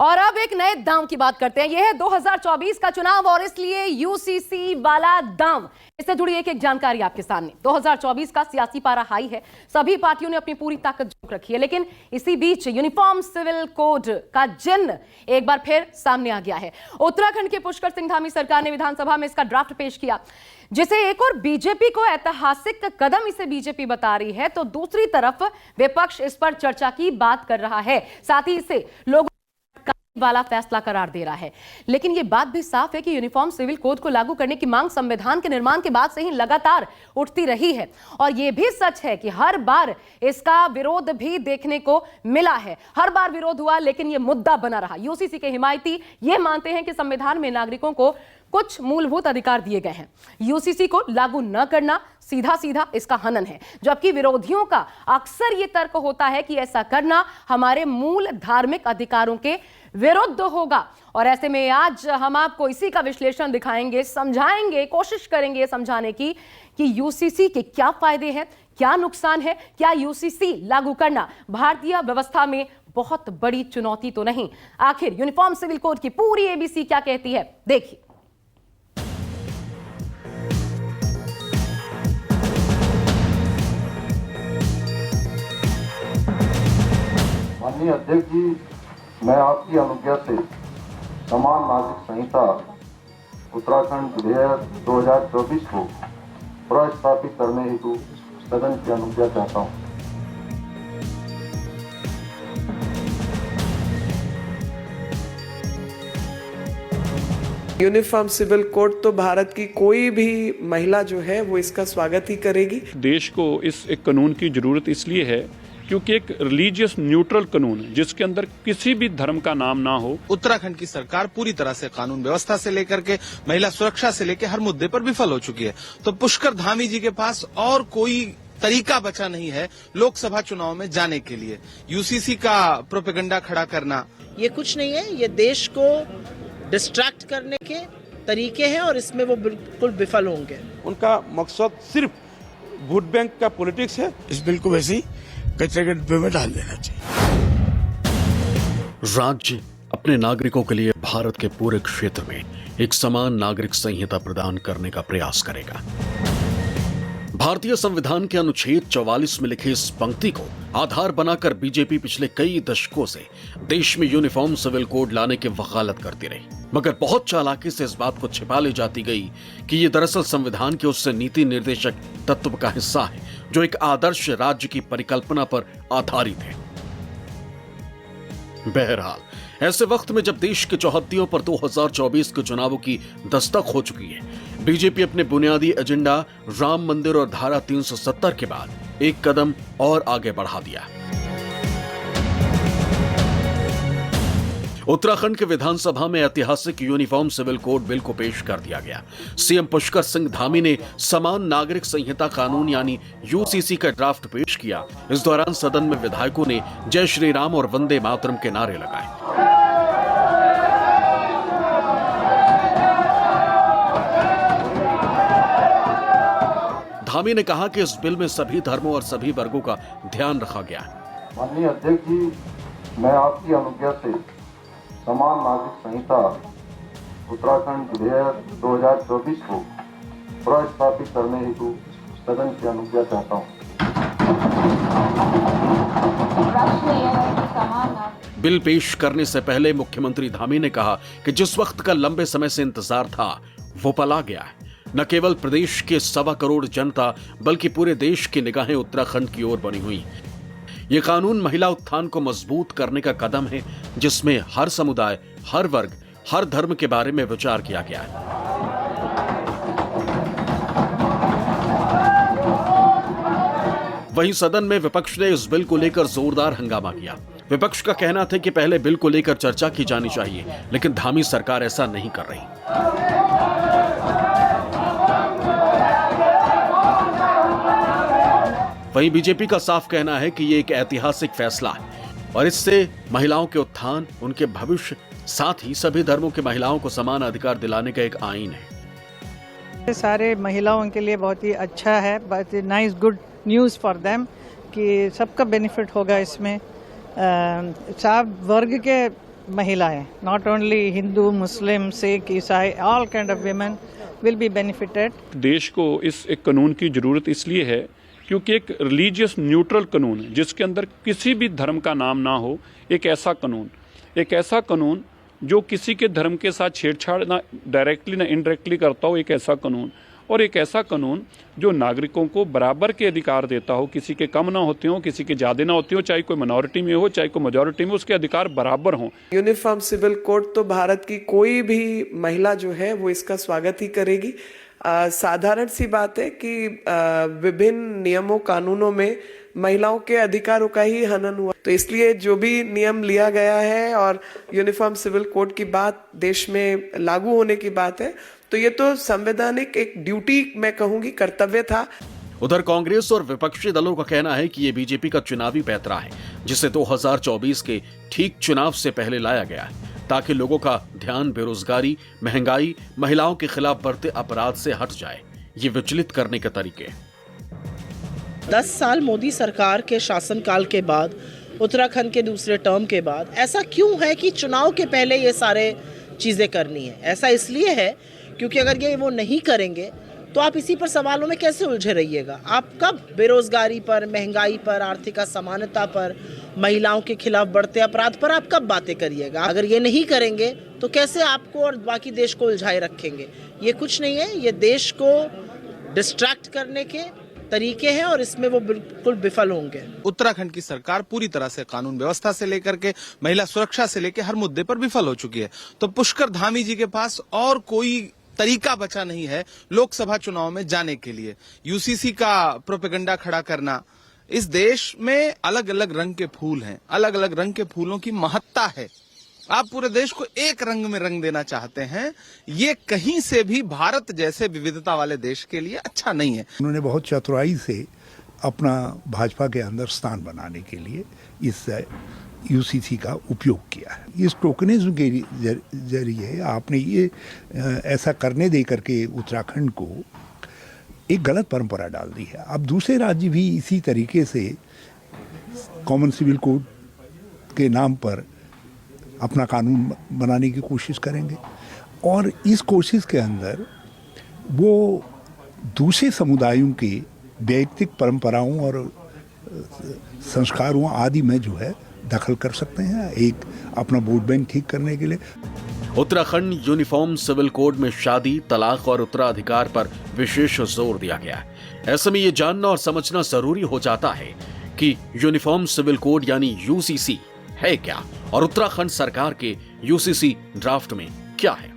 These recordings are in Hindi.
और अब एक नए दांव की बात करते हैं। यह है 2024 का चुनाव और इसलिए यूसीसी वाला दांव। इससे जुड़ी एक जानकारी आपके सामने। 2024 का सियासी पारा हाई है, सभी पार्टियों ने अपनी पूरी ताकत झोंक रखी है, लेकिन इसी बीच यूनिफॉर्म सिविल कोड का जिन्न एक बार फिर सामने आ गया है। उत्तराखंड के पुष्कर सिंह धामी सरकार ने विधानसभा में इसका ड्राफ्ट पेश किया, जिसे एक और बीजेपी को ऐतिहासिक कदम इसे बीजेपी बता रही है, तो दूसरी तरफ विपक्ष इस पर चर्चा की बात कर रहा है, साथ ही इसे लोगों वाला फैसला करार दे रहा है। लेकिन यह बात भी साफ है कि यूनिफॉर्म सिविल कोड को लागू करने की मांग संविधान के निर्माण के बाद से ही लगातार उठती रही है, और यह भी सच है कि हर बार इसका विरोध भी देखने को मिला है। हर बार विरोध हुआ, लेकिन यह मुद्दा बना रहा। यूसीसी के हिमायती यह मानते हैं कि संविधान में नागरिकों को कुछ मूलभूत अधिकार दिए गए हैं, यूसीसी को लागू न करना सीधा सीधा इसका हनन है। जबकि विरोधियों का अक्सर यह तर्क होता है कि ऐसा करना हमारे मूल धार्मिक अधिकारों के विरुद्ध होगा। और ऐसे में आज हम आपको इसी का विश्लेषण दिखाएंगे, समझाएंगे, कोशिश करेंगे समझाने की कि यूसीसी के क्या फायदे हैं, क्या नुकसान है, क्या यूसीसी लागू करना भारतीय व्यवस्था में बहुत बड़ी चुनौती तो नहीं। आखिर यूनिफॉर्म सिविल कोड की पूरी एबीसी क्या कहती है, देखिए। माननीय अध्यक्ष जी, मैं आपकी अनुज्ञा से समान नागरिक संहिता उत्तराखंड विधेयक 2024 को प्रस्तावित करने हेतु सदन की अनुज्ञा चाहता हूँ। यूनिफॉर्म सिविल कोड तो भारत की कोई भी महिला जो है वो इसका स्वागत ही करेगी। देश को इस एक कानून की जरूरत इसलिए है क्योंकि एक रिलीजियस न्यूट्रल कानून है जिसके अंदर किसी भी धर्म का नाम ना हो। उत्तराखंड की सरकार पूरी तरह से कानून व्यवस्था से लेकर के महिला सुरक्षा से लेकर हर मुद्दे पर विफल हो चुकी है, तो पुष्कर धामी जी के पास और कोई तरीका बचा नहीं है लोकसभा चुनाव में जाने के लिए। यूसीसी का प्रोपेगेंडा खड़ा करना ये कुछ नहीं है, ये देश को डिस्ट्रैक्ट करने के तरीके हैं और इसमें वो बिल्कुल विफल होंगे। उनका मकसद सिर्फ वोट बैंक का पॉलिटिक्स है। इस बिल को वैसे ही कचरे के डिब्बे में डाल देना चाहिए। राज्य अपने नागरिकों के लिए भारत के पूरे क्षेत्र में एक समान नागरिक संहिता प्रदान करने का प्रयास करेगा। भारतीय संविधान के अनुच्छेद 44 में लिखी इस पंक्ति को आधार बनाकर बीजेपी पिछले कई दशकों से देश में यूनिफॉर्म सिविल कोड लाने की वकालत करती रही, मगर बहुत चालाकी से इस बात को छिपा ले जाती गई कि ये दरअसल संविधान के उससे नीति निर्देशक तत्व का हिस्सा है जो एक आदर्श राज्य की परिकल्पना पर आधारित है। बहरहाल, ऐसे वक्त में जब देश के चौहद्दियों पर 2024 के चुनावों की दस्तक हो चुकी है, बीजेपी अपने बुनियादी एजेंडा राम मंदिर और धारा 370 के बाद एक कदम और आगे बढ़ा दिया। उत्तराखंड के विधानसभा में ऐतिहासिक यूनिफॉर्म सिविल कोड बिल को पेश कर दिया गया। सीएम पुष्कर सिंह धामी ने समान नागरिक संहिता कानून यानी यूसीसी का ड्राफ्ट पेश किया। इस दौरान सदन में विधायकों ने जय श्री राम और वंदे मातरम के नारे लगाए। धामी ने कहा कि इस बिल में सभी धर्मों और सभी वर्गों का ध्यान रखा गया है। माननीय अध्यक्ष जी, मैं आपकी अनुज्ञा से समान नागरिक संहिता उत्तराखंड विधेयक 2024 को प्रस्तावित करने हेतु सदन की अनुज्ञा चाहता हूँ। बिल पेश करने से पहले मुख्यमंत्री धामी ने कहा कि जिस वक्त का लंबे समय से इंतजार था वो पल आ गया है। न केवल प्रदेश के 1.25 करोड़ जनता बल्कि पूरे देश की निगाहें उत्तराखंड की ओर बनी हुई। ये कानून महिला उत्थान को मजबूत करने का कदम है जिसमें हर समुदाय, हर वर्ग, हर धर्म के बारे में विचार किया गया है। वहीं सदन में विपक्ष ने इस बिल को लेकर जोरदार हंगामा किया। विपक्ष का कहना था कि पहले बिल को लेकर चर्चा की जानी चाहिए, लेकिन धामी सरकार ऐसा नहीं कर रही। वहीं बीजेपी का साफ कहना है कि ये एक ऐतिहासिक फैसला है और इससे महिलाओं के उत्थान, उनके भविष्य, साथ ही सभी धर्मों के महिलाओं को समान अधिकार दिलाने का एक आईन है। सारे महिलाओं के लिए बहुत ही अच्छा है, बहुत ही nice good news for them कि सबका बेनिफिट होगा इसमें। सब वर्ग के महिलाएं, not only Hindu, Muslim, Sikh, ईसाई, all kind of women will be benefited. देश को इस एक कानून की जरूरत इसलिए है क्योंकि एक रिलीजियस न्यूट्रल कानून जिसके अंदर किसी भी धर्म का नाम ना हो, एक ऐसा कानून जो किसी के धर्म के साथ छेड़छाड़ ना डायरेक्टली ना इनडायरेक्टली करता हो, एक ऐसा कानून जो नागरिकों को बराबर के अधिकार देता हो, किसी के कम ना होते हो, किसी के ज़्यादा ना होते हो, चाहे कोई माइनॉरिटी में हो चाहे कोई मेजॉरिटी में, उसके अधिकार बराबर हों। यूनिफॉर्म सिविल कोड तो भारत की कोई भी महिला जो है वो इसका स्वागत ही करेगी। साधारण सी बात है कि विभिन्न नियमों कानूनों में महिलाओं के अधिकारों का ही हनन हुआ, तो इसलिए जो भी नियम लिया गया है और यूनिफॉर्म सिविल कोड की बात देश में लागू होने की बात है, तो ये तो संवैधानिक एक ड्यूटी, मैं कहूंगी कर्तव्य था। उधर कांग्रेस और विपक्षी दलों का कहना है कि ये बीजेपी का चुनावी पैंतरा है जिसे 2024 के ठीक चुनाव से पहले लाया गया है ताकि लोगों का ध्यान बेरोजगारी, महंगाई, महिलाओं के खिलाफ बढ़ते अपराध से हट जाए। ये विचलित करने के तरीके 10 साल मोदी सरकार के शासनकाल के बाद, उत्तराखंड के दूसरे टर्म के बाद ऐसा क्यों है कि चुनाव के पहले ये सारे चीज़ें करनी है? ऐसा इसलिए है क्योंकि अगर ये वो नहीं करेंगे तो आप इसी पर सवालों में कैसे उलझे रहिएगा? आप कब बेरोजगारी पर, महंगाई पर, आर्थिक असमानता पर, महिलाओं के खिलाफ बढ़ते अपराध पर आप कब बातें करिएगा? अगर ये नहीं करेंगे तो कैसे आपको और बाकी देश को उलझाए रखेंगे? ये कुछ नहीं है, ये देश को डिस्ट्रैक्ट करने के तरीके हैं और इसमें वो बिल्कुल विफल होंगे। उत्तराखंड की सरकार पूरी तरह से कानून व्यवस्था से लेकर के महिला सुरक्षा से लेकर हर मुद्दे पर विफल हो चुकी है। तो पुष्कर धामी जी के पास और कोई तरीका बचा नहीं है लोकसभा चुनाव में जाने के लिए। यूसीसी का प्रोपेगेंडा खड़ा करना, इस देश में अलग अलग रंग के फूल हैं, अलग अलग रंग के फूलों की महत्ता है। आप पूरे देश को एक रंग में रंग देना चाहते हैं, ये कहीं से भी भारत जैसे विविधता वाले देश के लिए अच्छा नहीं है। उन्होंने बहुत चतुराई से अपना भाजपा के अंदर स्थान बनाने के लिए इस यूसीसी का उपयोग किया है। इस टोकनिज्म के जरिए आपने ये ऐसा करने दे करके उत्तराखंड को एक गलत परंपरा डाल दी है। अब दूसरे राज्य भी इसी तरीके से कॉमन सिविल कोड के नाम पर अपना कानून बनाने की कोशिश करेंगे और इस कोशिश के अंदर वो दूसरे समुदायों के वैयक्तिक परंपराओं और संस्कारों आदि में जो है दखल कर सकते हैं, एक अपना वोट बैंक ठीक करने के लिए। उत्तराखंड यूनिफॉर्म सिविल कोड में शादी, तलाक और उत्तराधिकार पर विशेष जोर दिया गया है। ऐसे में ये जानना और समझना जरूरी हो जाता है कि यूनिफॉर्म सिविल कोड यानी यूसीसी है क्या और उत्तराखंड सरकार के यूसीसी ड्राफ्ट में क्या है।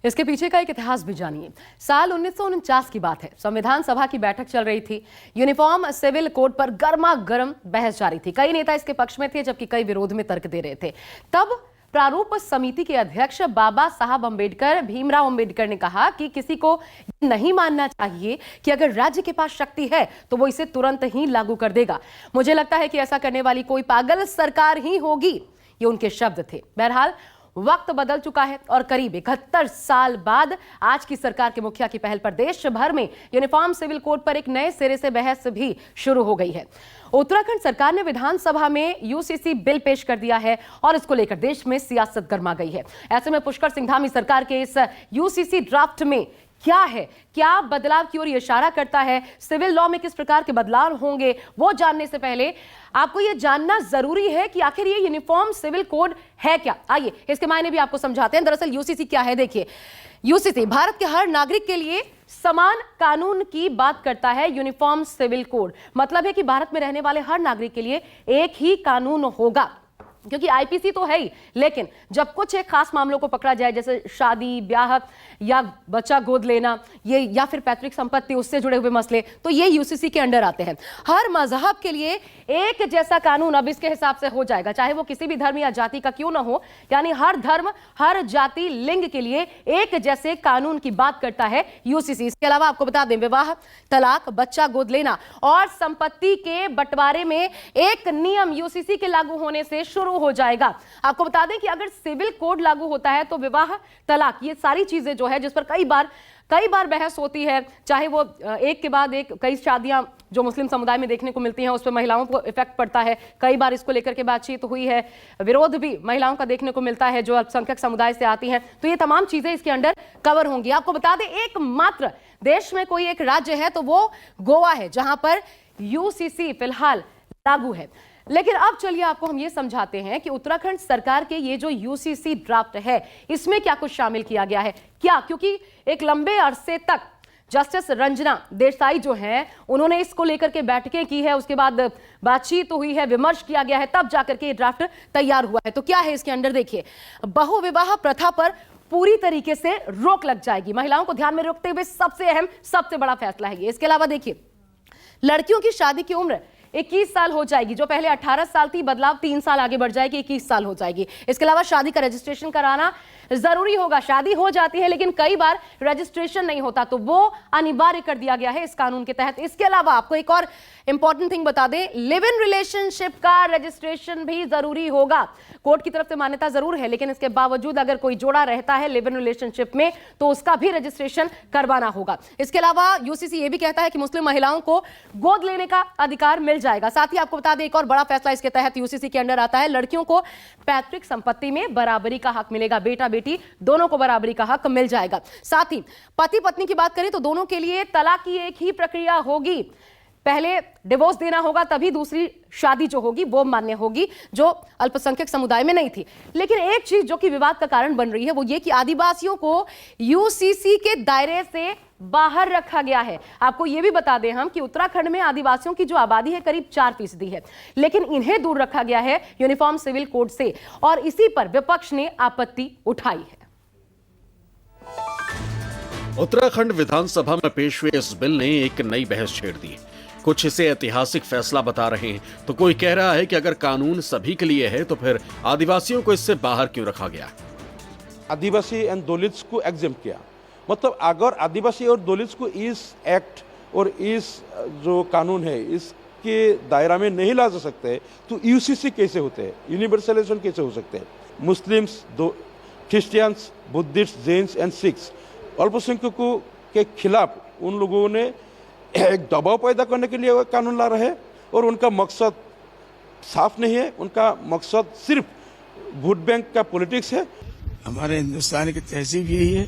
इसके पीछे का एक इतिहास भी जानिए। साल 1949 की बात है, संविधान सभा की बैठक चल रही थी। यूनिफॉर्म सिविल कोड पर गर्मा गर्म बहस जारी थी। कई नेता इसके पक्ष में थे जबकि कई विरोध में तर्क दे रहे थे। तब प्रारूप समिति के अध्यक्ष बाबा साहब अंबेडकर, भीमराव अंबेडकर ने कहा कि किसी को नहीं मानना चाहिए कि अगर राज्य के पास शक्ति है तो वो इसे तुरंत ही लागू कर देगा। मुझे लगता है कि ऐसा करने वाली कोई पागल सरकार ही होगी, ये उनके शब्द थे। बहरहाल वक्त बदल चुका है और करीब 71 साल बाद आज की सरकार के मुखिया की पहल पर देश भर में यूनिफॉर्म सिविल कोड पर एक नए सिरे से बहस भी शुरू हो गई है। उत्तराखंड सरकार ने विधानसभा में यूसीसी बिल पेश कर दिया है और इसको लेकर देश में सियासत गर्मा गई है। ऐसे में पुष्कर सिंह धामी सरकार के इस यूसीसी ड्राफ्ट में क्या है, क्या बदलाव की ओर ये इशारा करता है, सिविल लॉ में किस प्रकार के बदलाव होंगे, वो जानने से पहले आपको ये जानना जरूरी है कि आखिर ये यूनिफॉर्म सिविल कोड है क्या। आइए इसके मायने भी आपको समझाते हैं। दरअसल यूसीसी क्या है, देखिए। यूसीसी भारत के हर नागरिक के लिए समान कानून की बात करता है। यूनिफॉर्म सिविल कोड मतलब है कि भारत में रहने वाले हर नागरिक के लिए एक ही कानून होगा, क्योंकि आईपीसी तो है ही, लेकिन जब कुछ एक खास मामलों को पकड़ा जाए जैसे शादी, ब्याह या बच्चा गोद लेना, ये या फिर पैतृक संपत्ति, उससे जुड़े हुए मसले, तो ये यूसीसी के अंडर आते हैं। हर मजहब के लिए एक जैसा कानून अब इसके हिसाब से हो जाएगा, चाहे वो किसी भी धर्म या जाति का क्यों ना हो। यानी हर धर्म, हर जाति, लिंग के लिए एक जैसे कानून की बात करता है यूसीसी। इसके अलावा आपको बता दें, विवाह, तलाक, बच्चा गोद लेना और संपत्ति के बंटवारे में एक नियम यूसीसी के लागू होने से शुरू हो जाएगा। आपको बता दें कि अगर सिविल कोड लागू होता है तो विवाह, तलाक, ये सारी चीजें जो है जिस पर कई बार कई बार बहस होती है, चाहे वो एक के बाद एक कई शादियां जो मुस्लिम समुदाय में देखने को मिलती हैं उस पर महिलाओं को इफेक्ट पड़ता है। कई बार इसको लेकर के बातचीत हुई है, विरोध भी महिलाओं का देखने को मिलता है जो अल्पसंख्यक समुदाय से आती हैं। तो ये तमाम चीजें इसके अंडर कवर होंगी। आपको बता दें, एकमात्र देश में कोई एक राज्य है तो वो गोवा है, जहां पर यूसीसी फिलहाल लागू है। लेकिन अब चलिए आपको हम ये समझाते हैं कि उत्तराखंड सरकार के ये जो यूसीसी ड्राफ्ट है इसमें क्या कुछ शामिल किया गया है। क्या, क्योंकि एक लंबे अरसे तक जस्टिस रंजना देसाई जो हैं उन्होंने इसको लेकर के बैठकें की है, उसके बाद बातचीत हुई है, विमर्श किया गया है, तब जाकर के ये ड्राफ्ट तैयार हुआ है। तो क्या है इसके अंदर, देखिए, बहुविवाह प्रथा पर पूरी तरीके से रोक लग जाएगी। महिलाओं को ध्यान में रखते हुए सबसे अहम, सबसे बड़ा फैसला है ये। इसके अलावा देखिए, लड़कियों की शादी की उम्र 21 साल हो जाएगी, जो पहले 18 साल थी, बदलाव 3 साल आगे बढ़ जाएगी, 21 साल हो जाएगी। इसके अलावा शादी का रजिस्ट्रेशन कराना जरूरी होगा। शादी हो जाती है लेकिन कई बार रजिस्ट्रेशन नहीं होता, तो वो अनिवार्य कर दिया गया है इस कानून के तहत। इसके अलावा आपको एक और इंपॉर्टेंट थिंग बता दें, लिव इन रिलेशनशिप का रजिस्ट्रेशन भी जरूरी होगा। कोर्ट की तरफ से मान्यता जरूर है, लेकिन इसके बावजूद अगर कोई जोड़ा रहता है लिव इन रिलेशनशिप में तो उसका भी रजिस्ट्रेशन करवाना होगा। इसके अलावा यूसीसी ये भी कहता है कि मुस्लिम महिलाओं को गोद लेने का अधिकार मिल जाएगा। साथ ही आपको बता दें, एक और बड़ा फैसला इसके तहत यूसीसी के अंडर आता है, लड़कियों को पैतृक संपत्ति में बराबरी का हक मिलेगा। बेटा बेटी दोनों को बराबरी का हक मिल जाएगा। साथ ही पति पत्नी की बात करें तो दोनों के लिए तलाक की एक ही प्रक्रिया होगी। पहले डिवोर्स देना होगा, तभी दूसरी शादी जो होगी वो मान्य होगी, जो अल्पसंख्यक समुदाय में नहीं थी। लेकिन एक चीज जो कि विवाद का कारण बन रही है वो ये कि आदिवासियों को यूसीसी के दायरे से बाहर रखा गया है। आपको ये भी बता दें हम कि उत्तराखंड में आदिवासियों की जो आबादी है करीब 4% है, लेकिन इन्हें दूर रखा गया है यूनिफॉर्म सिविल कोड से, और इसी पर विपक्ष ने आपत्ति उठाई है। उत्तराखंड विधानसभा में पेश हुए इस बिल ने एक नई बहस छेड़ दी। कुछ इसे ऐतिहासिक फैसला बता रहे हैं, तो कोई कह रहा है कि अगर कानून सभी के लिए है तो फिर आदिवासियों को इससे बाहर क्यों रखा गया। आदिवासी एंड दलित्स को एग्जेम्प्ट किया, मतलब अगर आदिवासी और दलित्स को इस एक्ट और इस जो कानून है इसके दायरा में नहीं ला जा सकते तो यूसीसी कैसे होते हैं, यूनिवर्सलाइजेशन कैसे हो सकते हैं। Muslims, Christians, Buddhist, Jains and Sikhs अल्पसंख्यकों के खिलाफ उन लोगों ने एक दबाव पैदा करने के लिए कानून ला रहे हैं, और उनका मकसद साफ नहीं है। उनका मकसद सिर्फ वोट बैंक का पॉलिटिक्स है। हमारे हिंदुस्तान की तहजीब यही है,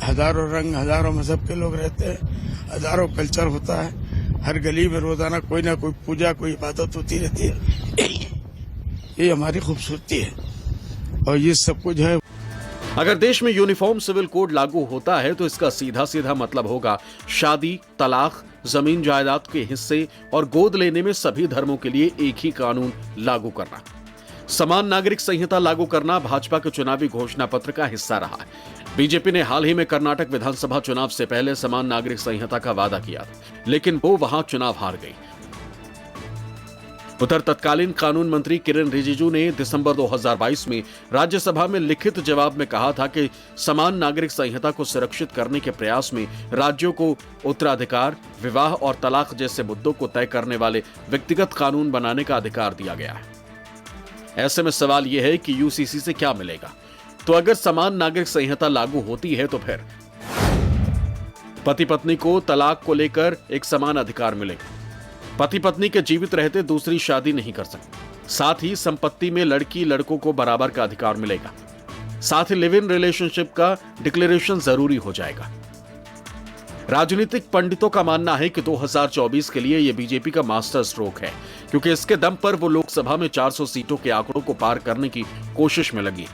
हजारों रंग, हजारों मजहब के लोग रहते हैं, हजारों कल्चर होता है, हर गली में रोजाना कोई ना कोई पूजा, कोई इबादत होती रहती है। ये हमारी खूबसूरती है, और ये सब कुछ है। अगर देश में यूनिफॉर्म सिविल कोड लागू होता है तो इसका सीधा सीधा मतलब होगा शादी, तलाक, जमीन जायदाद के हिस्से और गोद लेने में सभी धर्मों के लिए एक ही कानून लागू करना। समान नागरिक संहिता लागू करना भाजपा के चुनावी घोषणा पत्र का हिस्सा रहा है। बीजेपी ने हाल ही में कर्नाटक विधानसभा चुनाव से पहले समान नागरिक संहिता का वादा किया था, लेकिन वो वहां चुनाव हार गई। उधर तत्कालीन कानून मंत्री किरेन रिजिजू ने दिसंबर 2022 में राज्यसभा में लिखित जवाब में कहा था कि समान नागरिक संहिता को सुरक्षित करने के प्रयास में राज्यों को उत्तराधिकार, विवाह और तलाक जैसे मुद्दों को तय करने वाले व्यक्तिगत कानून बनाने का अधिकार दिया गया है। ऐसे में सवाल यह है कि यूसीसी से क्या मिलेगा। तो अगर समान नागरिक संहिता लागू होती है तो फिर पति पत्नी को तलाक को लेकर एक समान अधिकार मिलेगा। पति पत्नी के जीवित रहते दूसरी शादी नहीं कर सकते। साथ ही संपत्ति में लड़की लड़कों को बराबर का अधिकार मिलेगा। साथ ही लिव इन रिलेशनशिप का डिक्लेरेशन जरूरी हो जाएगा। राजनीतिक पंडितों का मानना है कि 2024 के लिए यह बीजेपी का मास्टर स्ट्रोक है, क्योंकि इसके दम पर वो लोकसभा में 400 सीटों के आंकड़ों को पार करने की कोशिश में लगी।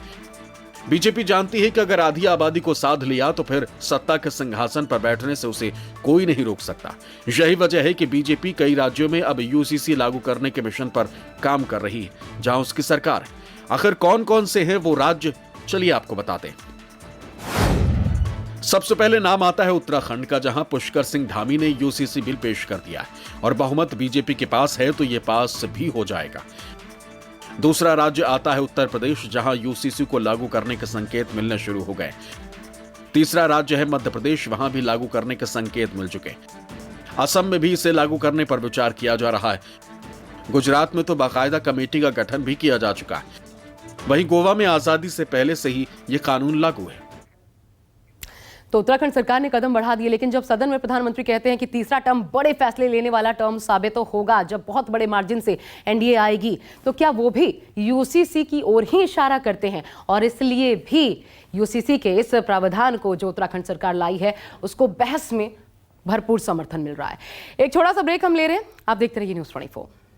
बीजेपी जानती है कि अगर आधी आबादी को साध लिया तो फिर सत्ता के सिंहासन पर बैठने से उसे कोई नहीं रोक सकता। यही वजह है कि बीजेपी कई राज्यों में अब यूसीसी लागू करने के मिशन पर काम कर रही है, जहां उसकी सरकार है। आखिर कौन कौन से हैं वो राज्य, चलिए आपको बताते हैं। सबसे पहले नाम आता है उत्तराखंड का, जहां पुष्कर सिंह धामी ने यूसीसी बिल पेश कर दिया है और बहुमत बीजेपी के पास है तो यह पास भी हो जाएगा। दूसरा राज्य आता है उत्तर प्रदेश, जहां यूसीसी को लागू करने के संकेत मिलने शुरू हो गए। तीसरा राज्य है मध्य प्रदेश, वहां भी लागू करने के संकेत मिल चुके। असम में भी इसे लागू करने पर विचार किया जा रहा है। गुजरात में तो बाकायदा कमेटी का गठन भी किया जा चुका है। वहीं गोवा में आजादी से पहले से ही यह कानून लागू है। तो उत्तराखंड सरकार ने कदम बढ़ा दिए, लेकिन जब सदन में प्रधानमंत्री कहते हैं कि तीसरा टर्म बड़े फैसले लेने वाला टर्म साबित तो होगा, जब बहुत बड़े मार्जिन से एनडीए आएगी, तो क्या वो भी यूसीसी की ओर ही इशारा करते हैं? और इसलिए भी यूसीसी के इस प्रावधान को जो उत्तराखंड सरकार लाई है उसको बहस में भरपूर समर्थन मिल रहा है। एक छोटा सा ब्रेक हम ले रहे हैं, आप देखते रहिए न्यूज़ 24।